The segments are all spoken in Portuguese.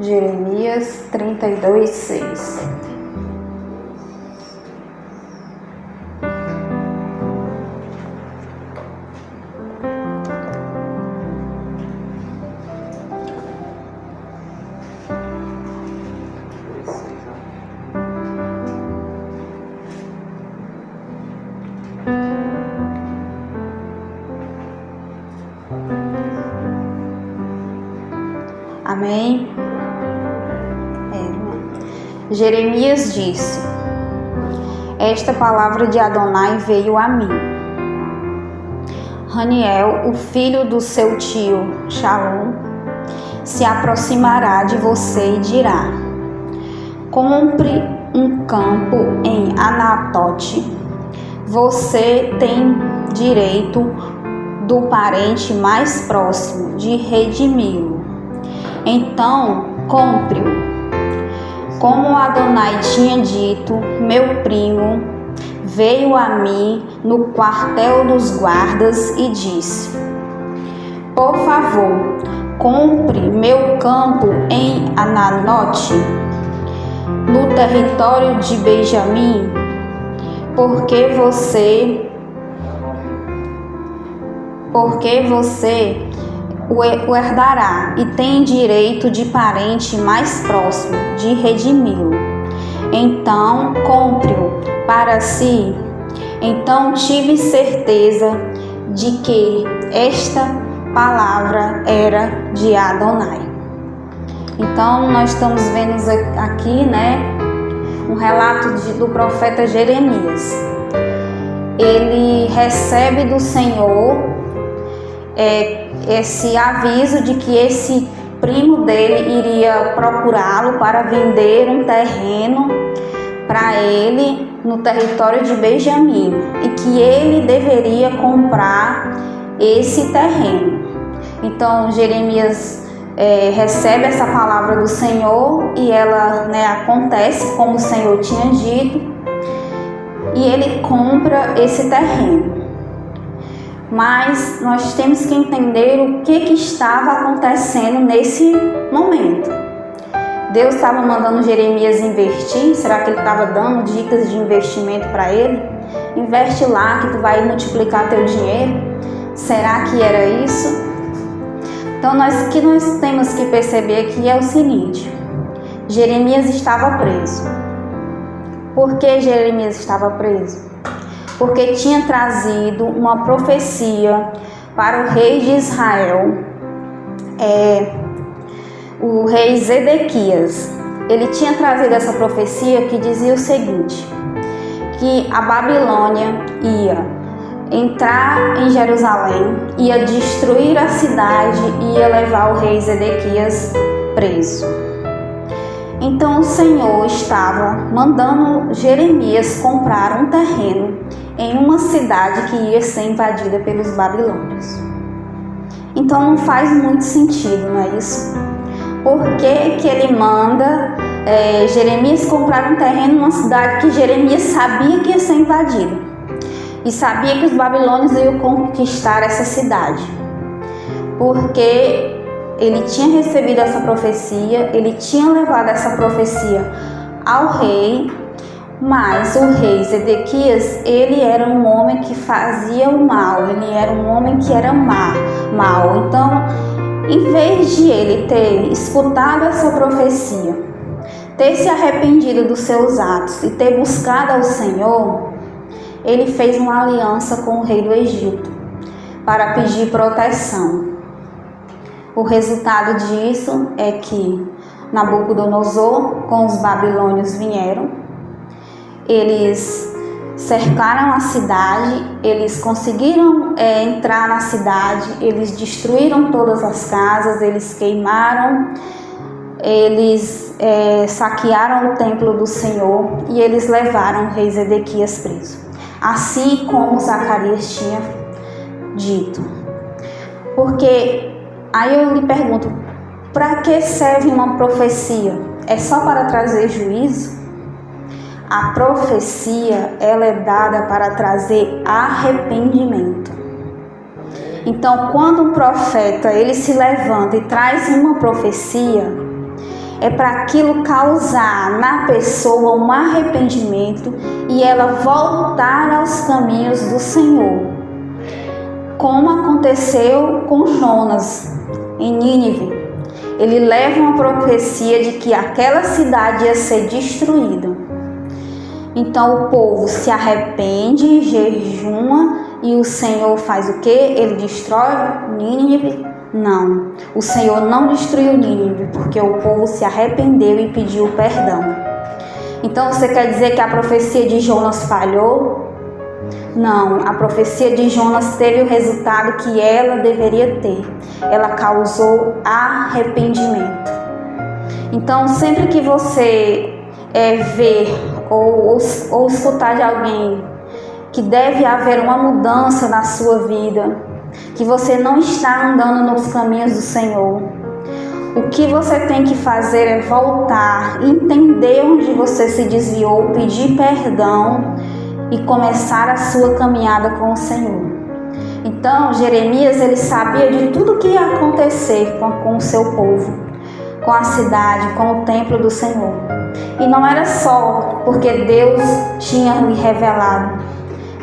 Jeremias 32:6. Amém? Jeremias disse: esta palavra de Adonai veio a mim. Haniel, o filho do seu tio Shalom, se aproximará de você e dirá: compre um campo em Anatote. Você tem direito do parente mais próximo de redimi-lo. Então, compre-o. Como Adonai tinha dito, meu primo veio a mim no quartel dos guardas e disse: por favor, compre meu campo em Ananote, no território de Benjamim, porque você o herdará e tem direito de parente mais próximo de redimi-lo. Então compre-o para si. Então tive certeza de que esta palavra era de Adonai. Então nós estamos vendo aqui, um relato do profeta Jeremias. Ele recebe do Senhor esse aviso de que esse primo dele iria procurá-lo para vender um terreno para ele no território de Benjamim e que ele deveria comprar esse terreno. Então Jeremias recebe essa palavra do Senhor e ela acontece como o Senhor tinha dito, e ele compra esse terreno. Mas nós temos que entender o que estava acontecendo nesse momento. Deus estava mandando Jeremias investir. Será que ele estava dando dicas de investimento para ele? Investe lá que tu vai multiplicar teu dinheiro. Será que era isso? Então o que nós temos que perceber aqui é o seguinte: Jeremias estava preso. Por que Jeremias estava preso? Porque tinha trazido uma profecia para o rei de Israel, o rei Zedequias. Ele tinha trazido essa profecia que dizia o seguinte: que a Babilônia ia entrar em Jerusalém, ia destruir a cidade e ia levar o rei Zedequias preso. Então o Senhor estava mandando Jeremias comprar um terreno em uma cidade que ia ser invadida pelos babilônios. Então não faz muito sentido, não é isso? Por que ele manda Jeremias comprar um terreno numa cidade que Jeremias sabia que ia ser invadida e sabia que os babilônios iam conquistar essa cidade? Porque ele tinha recebido essa profecia, ele tinha levado essa profecia ao rei. Mas o rei Zedequias, ele era um homem que fazia o mal, ele era um homem que era mal. Então, em vez de ele ter escutado essa profecia, ter se arrependido dos seus atos e ter buscado ao Senhor, ele fez uma aliança com o rei do Egito para pedir proteção. O resultado disso é que Nabucodonosor com os babilônios vieram. Eles cercaram a cidade, eles conseguiram entrar na cidade, eles destruíram todas as casas, eles queimaram, eles saquearam o templo do Senhor e eles levaram o rei Zedequias preso, assim como Zacarias tinha dito. Porque aí eu lhe pergunto, para que serve uma profecia? É só para trazer juízo? A profecia, ela é dada para trazer arrependimento. Então, quando o profeta ele se levanta e traz uma profecia, é para aquilo causar na pessoa um arrependimento e ela voltar aos caminhos do Senhor. Como aconteceu com Jonas em Nínive. Ele leva uma profecia de que aquela cidade ia ser destruída. Então o povo se arrepende, jejuma e o Senhor faz o quê? Ele destrói Nínive? Não, o Senhor não destruiu Nínive porque o povo se arrependeu e pediu perdão. Então você quer dizer que a profecia de Jonas falhou? Não, a profecia de Jonas teve o resultado que ela deveria ter. Ela causou arrependimento. Então, sempre que você ver ou escutar de alguém que deve haver uma mudança na sua vida, que você não está andando nos caminhos do Senhor, o que você tem que fazer é voltar, entender onde você se desviou, pedir perdão e começar a sua caminhada com o Senhor. Então, Jeremias, ele sabia de tudo que ia acontecer com o seu povo, com a cidade, com o templo do Senhor. E não era só porque Deus tinha lhe revelado,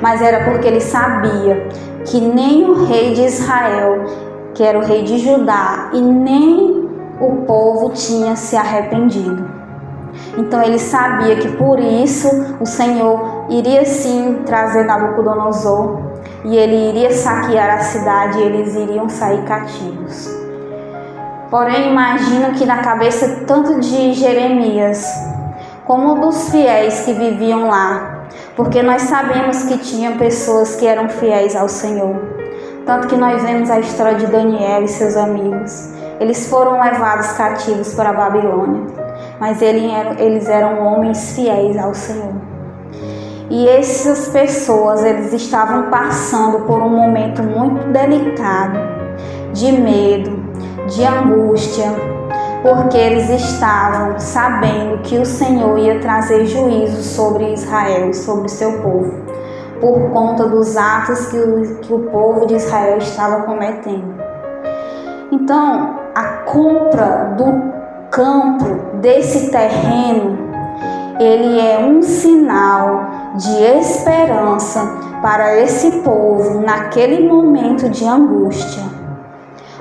mas era porque ele sabia que nem o rei de Israel, que era o rei de Judá, e nem o povo tinha se arrependido. Então ele sabia que por isso o Senhor iria sim trazer Nabucodonosor e ele iria saquear a cidade e eles iriam sair cativos. Porém, imagino que na cabeça tanto de Jeremias como dos fiéis que viviam lá, porque nós sabemos que tinham pessoas que eram fiéis ao Senhor. Tanto que nós vemos a história de Daniel e seus amigos. Eles foram levados cativos para a Babilônia, mas eles eram homens fiéis ao Senhor. E essas pessoas, eles estavam passando por um momento muito delicado, de medo, de angústia, porque eles estavam sabendo que o Senhor ia trazer juízo sobre Israel, sobre o seu povo, por conta dos atos que o povo de Israel estava cometendo. Então, a compra do campo, desse terreno, ele é um sinal de esperança para esse povo naquele momento de angústia.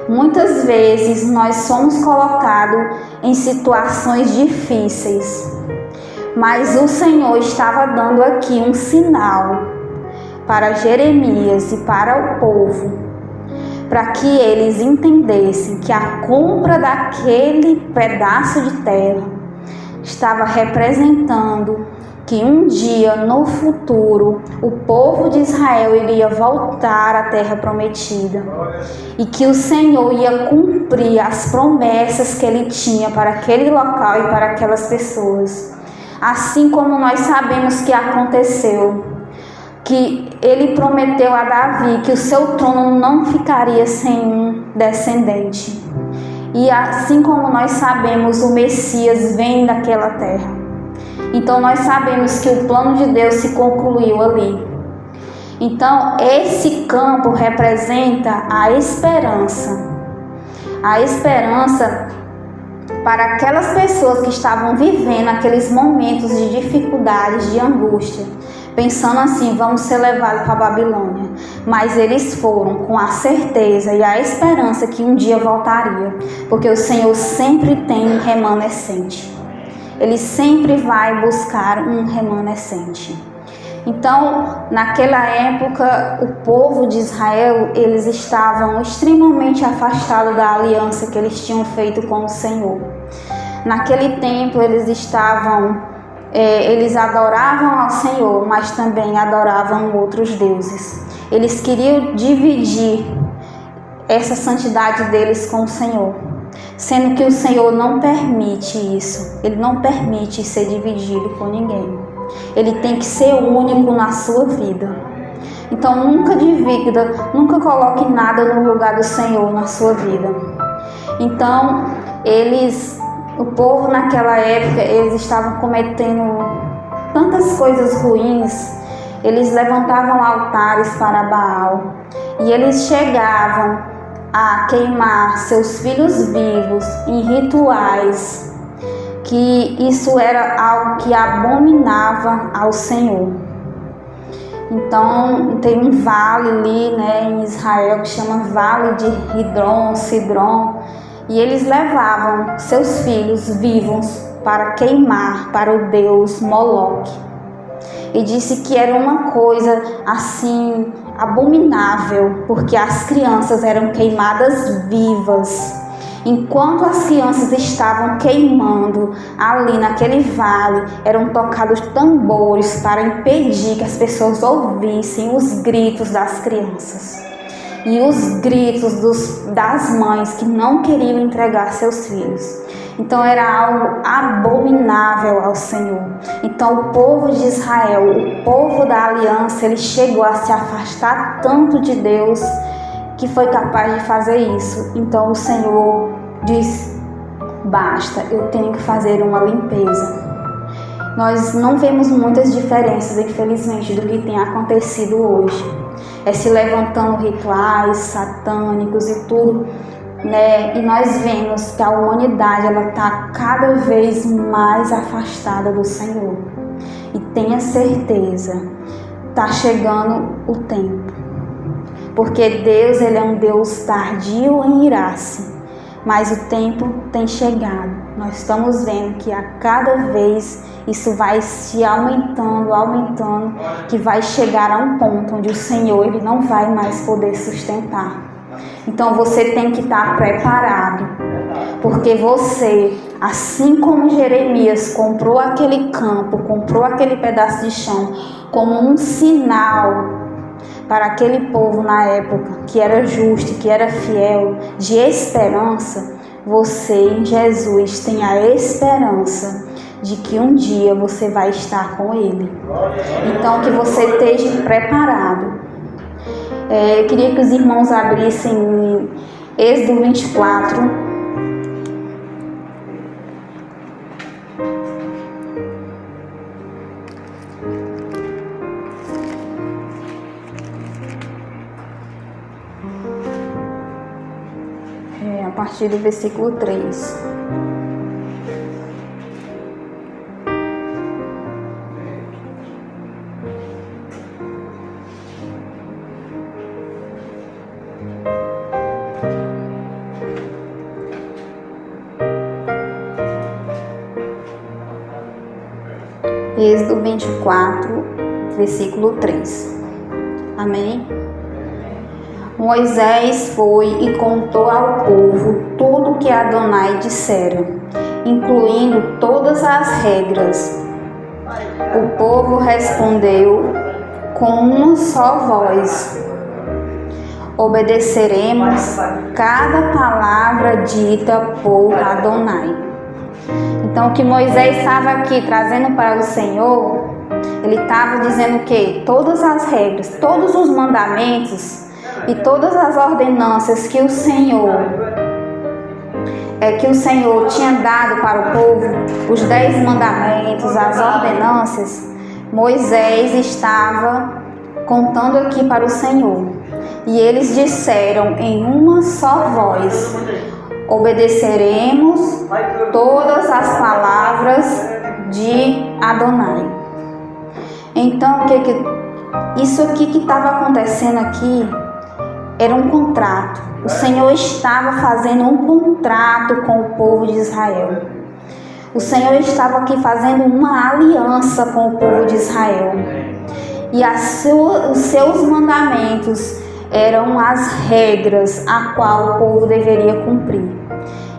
Muitas vezes nós somos colocados em situações difíceis, mas o Senhor estava dando aqui um sinal para Jeremias e para o povo, para que eles entendessem que a compra daquele pedaço de terra estava representando que um dia no futuro o povo de Israel iria voltar à terra prometida e que o Senhor ia cumprir as promessas que ele tinha para aquele local e para aquelas pessoas. Assim como nós sabemos que aconteceu, que ele prometeu a Davi que o seu trono não ficaria sem um descendente. E assim como nós sabemos, o Messias vem daquela terra. Então nós sabemos que o plano de Deus se concluiu ali. Então esse campo representa a esperança. A esperança para aquelas pessoas que estavam vivendo aqueles momentos de dificuldades, de angústia, pensando assim, vamos ser levados para a Babilônia. Mas eles foram com a certeza e a esperança que um dia voltaria, porque o Senhor sempre tem um remanescente. Ele sempre vai buscar um remanescente. Então, naquela época, o povo de Israel, eles estavam extremamente afastados da aliança que eles tinham feito com o Senhor. Naquele tempo, eles adoravam ao Senhor, mas também adoravam outros deuses. Eles queriam dividir essa santidade deles com o Senhor, sendo que o Senhor não permite isso. Ele não permite ser dividido com ninguém. Ele tem que ser único na sua vida. Então nunca divida, nunca coloque nada no lugar do Senhor na sua vida. Então o povo naquela época, eles estavam cometendo tantas coisas ruins. Eles levantavam altares para Baal e eles chegavam a queimar seus filhos vivos em rituais que isso era algo que abominava ao Senhor. Então tem um vale ali, né, em Israel que chama Vale de Cidrom, e eles levavam seus filhos vivos para queimar para o deus Moloque. E disse que era uma coisa assim abominável, porque as crianças eram queimadas vivas. Enquanto as crianças estavam queimando ali naquele vale, eram tocados tambores para impedir que as pessoas ouvissem os gritos das crianças e os gritos das mães que não queriam entregar seus filhos. Então era algo abominável ao Senhor. Então o povo de Israel, o povo da aliança, ele chegou a se afastar tanto de Deus que foi capaz de fazer isso. Então o Senhor disse: basta, eu tenho que fazer uma limpeza. Nós não vemos muitas diferenças, infelizmente, do que tem acontecido hoje. Se levantando rituais satânicos e tudo, né? E nós vemos que a humanidade está cada vez mais afastada do Senhor. E tenha certeza, está chegando o tempo. Porque Deus, ele é um Deus tardio em irar-se, mas o tempo tem chegado. Nós estamos vendo que a cada vez isso vai se aumentando, que vai chegar a um ponto onde o Senhor, ele não vai mais poder sustentar. Então você tem que estar preparado, porque você, assim como Jeremias comprou aquele campo, comprou aquele pedaço de chão como um sinal para aquele povo na época, que era justo, que era fiel, de esperança, você em Jesus tem a esperança de que um dia você vai estar com Ele. Então que você esteja preparado. Eu queria que os irmãos abrissem em Êxodo 24. A partir do versículo 3. Êxodo 24, versículo 3. Amém? Moisés foi e contou ao povo tudo o que Adonai dissera, incluindo todas as regras. O povo respondeu com uma só voz: obedeceremos cada palavra dita por Adonai. Então o que Moisés estava aqui trazendo para o Senhor, ele estava dizendo que todas as regras, todos os mandamentos e todas as ordenanças que o Senhor tinha dado para o povo, os 10 mandamentos, as ordenanças, Moisés estava contando aqui para o Senhor. E eles disseram em uma só voz: obedeceremos todas as palavras de Adonai. Então, isso aqui que estava acontecendo aqui era um contrato. O Senhor estava fazendo um contrato com o povo de Israel. O Senhor estava aqui fazendo uma aliança com o povo de Israel. E os seus mandamentos eram as regras a qual o povo deveria cumprir.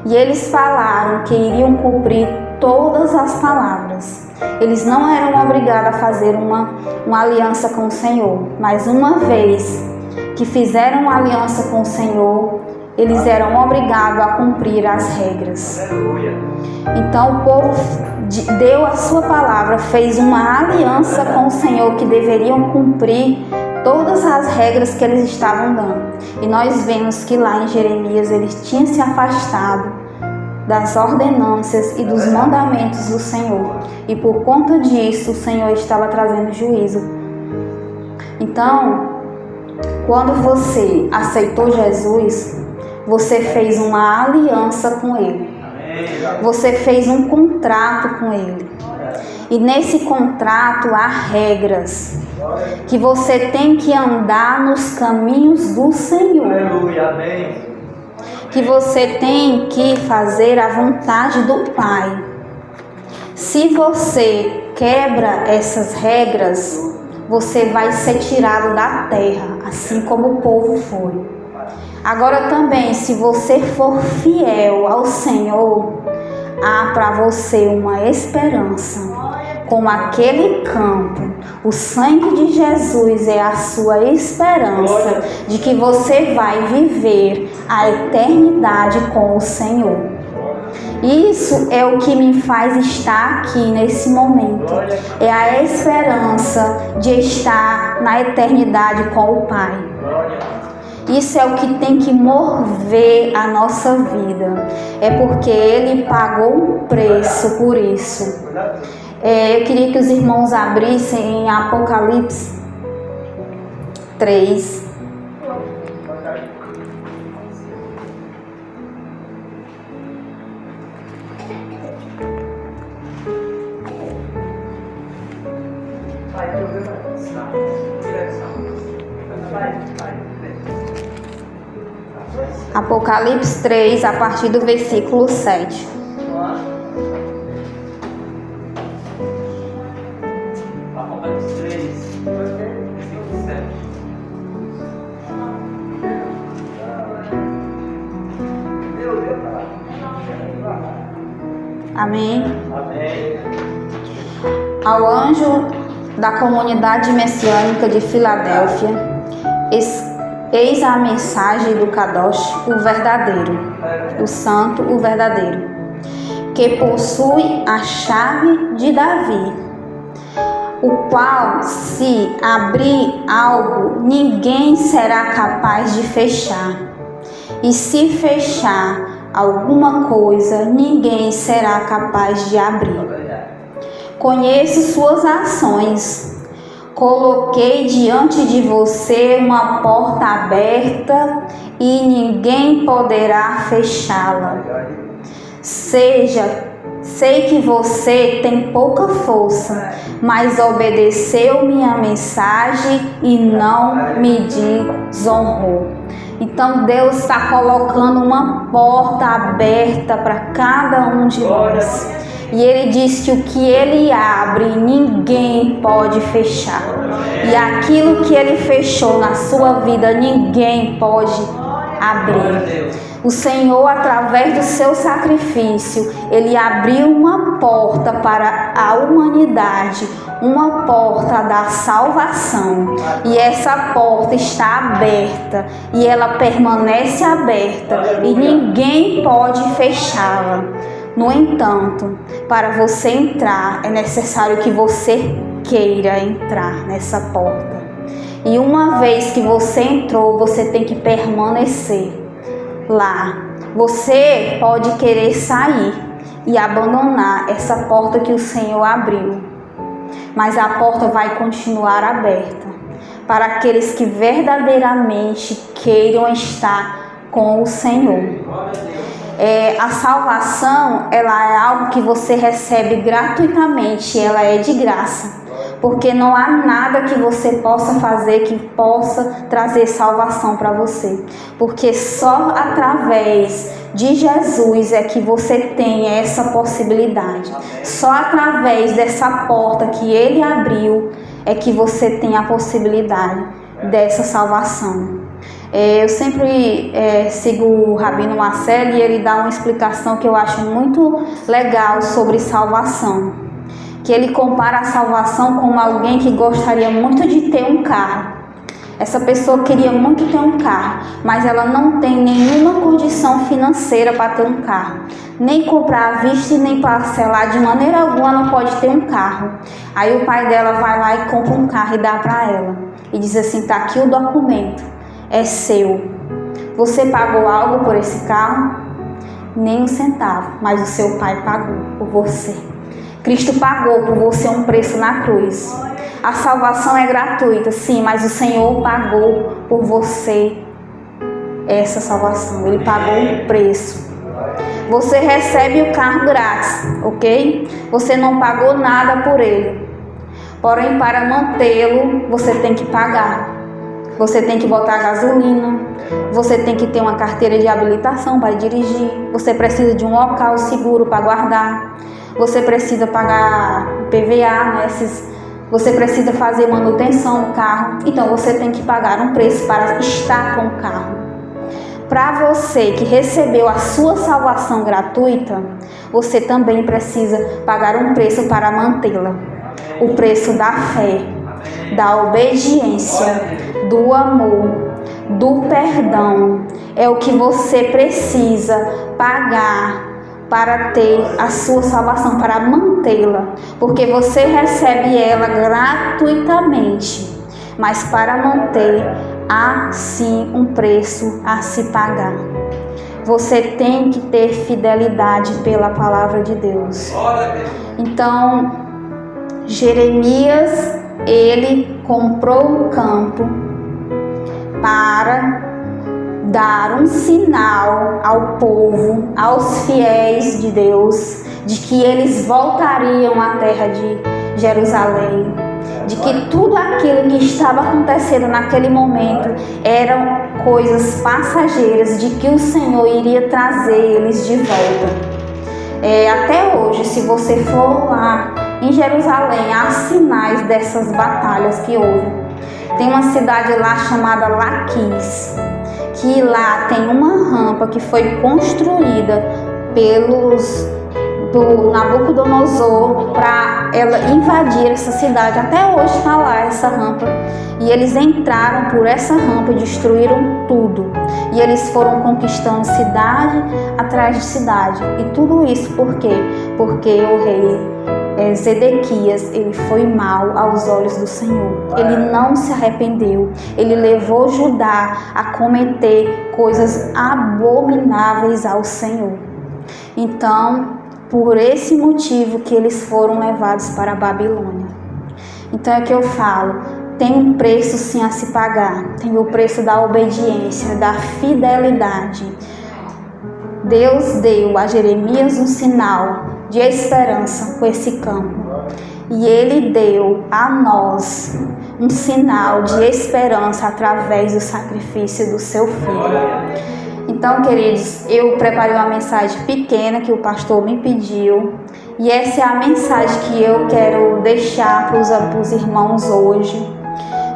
E eles falaram que iriam cumprir todas as palavras. Eles não eram obrigados a fazer uma aliança com o Senhor, mas uma vez que fizeram uma aliança com o Senhor, eles eram obrigados a cumprir as regras. Então o povo deu a sua palavra, fez uma aliança com o Senhor que deveriam cumprir todas as regras que eles estavam dando. E nós vemos que lá em Jeremias eles tinham se afastado das ordenanças e dos mandamentos do Senhor. E por conta disso o Senhor estava trazendo juízo. Então, quando você aceitou Jesus, você fez uma aliança com Ele. Você fez um contrato com Ele. E nesse contrato há regras. Que você tem que andar nos caminhos do Senhor. Que você tem que fazer a vontade do Pai. Se você quebra essas regras, você vai ser tirado da terra, assim como o povo foi. Agora também, se você for fiel ao Senhor, há para você uma esperança. Como aquele campo, o sangue de Jesus é a sua esperança de que você vai viver a eternidade com o Senhor. Isso é o que me faz estar aqui nesse momento. É a esperança de estar na eternidade com o Pai. Isso é o que tem que mover a nossa vida. É porque Ele pagou um preço por isso. Eu queria que os irmãos abrissem em Apocalipse 3. Apocalipse 3, a partir do versículo 7. Apocalipse 3, versículo 7. Amém. Amém. Ao anjo da comunidade messiânica de Filadélfia, eis a mensagem do Kadosh, o verdadeiro, o santo, o verdadeiro, que possui a chave de Davi, o qual, se abrir algo, ninguém será capaz de fechar, e se fechar alguma coisa, ninguém será capaz de abrir. Conheço suas ações. Coloquei diante de você uma porta aberta e ninguém poderá fechá-la. Sei que você tem pouca força, mas obedeceu minha mensagem e não me desonrou. Então Deus está colocando uma porta aberta para cada um de nós. E Ele diz que o que Ele abre, ninguém pode fechar. E aquilo que Ele fechou na sua vida, ninguém pode abrir. O Senhor, através do seu sacrifício, Ele abriu uma porta para a humanidade, uma porta da salvação. E essa porta está aberta e ela permanece aberta e ninguém pode fechá-la. No entanto, para você entrar, é necessário que você queira entrar nessa porta. E uma vez que você entrou, você tem que permanecer lá. Você pode querer sair e abandonar essa porta que o Senhor abriu, mas a porta vai continuar aberta para aqueles que verdadeiramente queiram estar com o Senhor. A salvação, ela é algo que você recebe gratuitamente, ela é de graça, porque não há nada que você possa fazer que possa trazer salvação para você, porque só através de Jesus é que você tem essa possibilidade. Só através dessa porta que Ele abriu é que você tem a possibilidade dessa salvação. Eu sempre sigo o Rabino Marcelo e ele dá uma explicação que eu acho muito legal sobre salvação. Que ele compara a salvação com alguém que gostaria muito de ter um carro. Essa pessoa queria muito ter um carro, mas ela não tem nenhuma condição financeira para ter um carro. Nem comprar à vista e nem parcelar, de maneira alguma ela pode ter um carro. Aí o pai dela vai lá e compra um carro e dá para ela. E diz assim, tá aqui o documento. É seu. Você pagou algo por esse carro? Nem um centavo, mas o seu pai pagou por você. Cristo pagou por você um preço na cruz. A salvação é gratuita, sim, mas o Senhor pagou por você essa salvação. Ele pagou um preço. Você recebe o carro grátis, ok? Você não pagou nada por ele. Porém, para mantê-lo, você tem que pagar. Você tem que botar gasolina, você tem que ter uma carteira de habilitação para dirigir, você precisa de um local seguro para guardar, você precisa pagar PVA, né? Você precisa fazer manutenção do carro. Então, você tem que pagar um preço para estar com o carro. Para você que recebeu a sua salvação gratuita, você também precisa pagar um preço para mantê-la. O preço da fé, da obediência, do amor, do perdão. É o que você precisa pagar para ter a sua salvação, para mantê-la. Porque você recebe ela gratuitamente. Mas para manter, há sim um preço a se pagar. Você tem que ter fidelidade pela palavra de Deus. Então, Jeremias, ele comprou um campo para dar um sinal ao povo, aos fiéis de Deus, de que eles voltariam à terra de Jerusalém, de que tudo aquilo que estava acontecendo naquele momento eram coisas passageiras, de que o Senhor iria trazer eles de volta. Até hoje, se você for lá em Jerusalém, há sinais dessas batalhas que houve. Tem uma cidade lá chamada Laquis, que lá tem uma rampa que foi construída do Nabucodonosor para ela invadir essa cidade. Até hoje está lá essa rampa. E eles entraram por essa rampa e destruíram tudo. E eles foram conquistando cidade atrás de cidade. E tudo isso por quê? Porque o rei Zedequias, ele foi mau aos olhos do Senhor. Ele não se arrependeu. Ele levou Judá a cometer coisas abomináveis ao Senhor. Então, por esse motivo que eles foram levados para a Babilônia. Então é que eu falo, tem um preço sim a se pagar. Tem o preço da obediência, da fidelidade. Deus deu a Jeremias um sinal de esperança com esse campo. E Ele deu a nós um sinal de esperança através do sacrifício do seu Filho. Então, queridos, eu preparei uma mensagem pequena que o pastor me pediu. E essa é a mensagem que eu quero deixar para os irmãos hoje.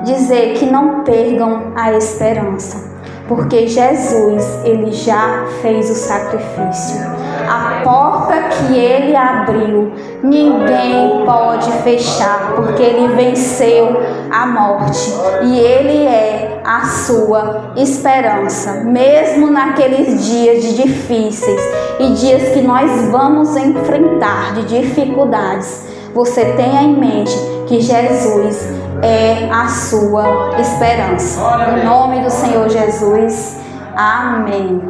Dizer que não percam a esperança. Porque Jesus, ele já fez o sacrifício. A porta que ele abriu, ninguém pode fechar, porque ele venceu a morte. E ele é a sua esperança. Mesmo naqueles dias difíceis e dias que nós vamos enfrentar de dificuldades, você tenha em mente que Jesus é a sua esperança. Em nome do Senhor Jesus. Amém.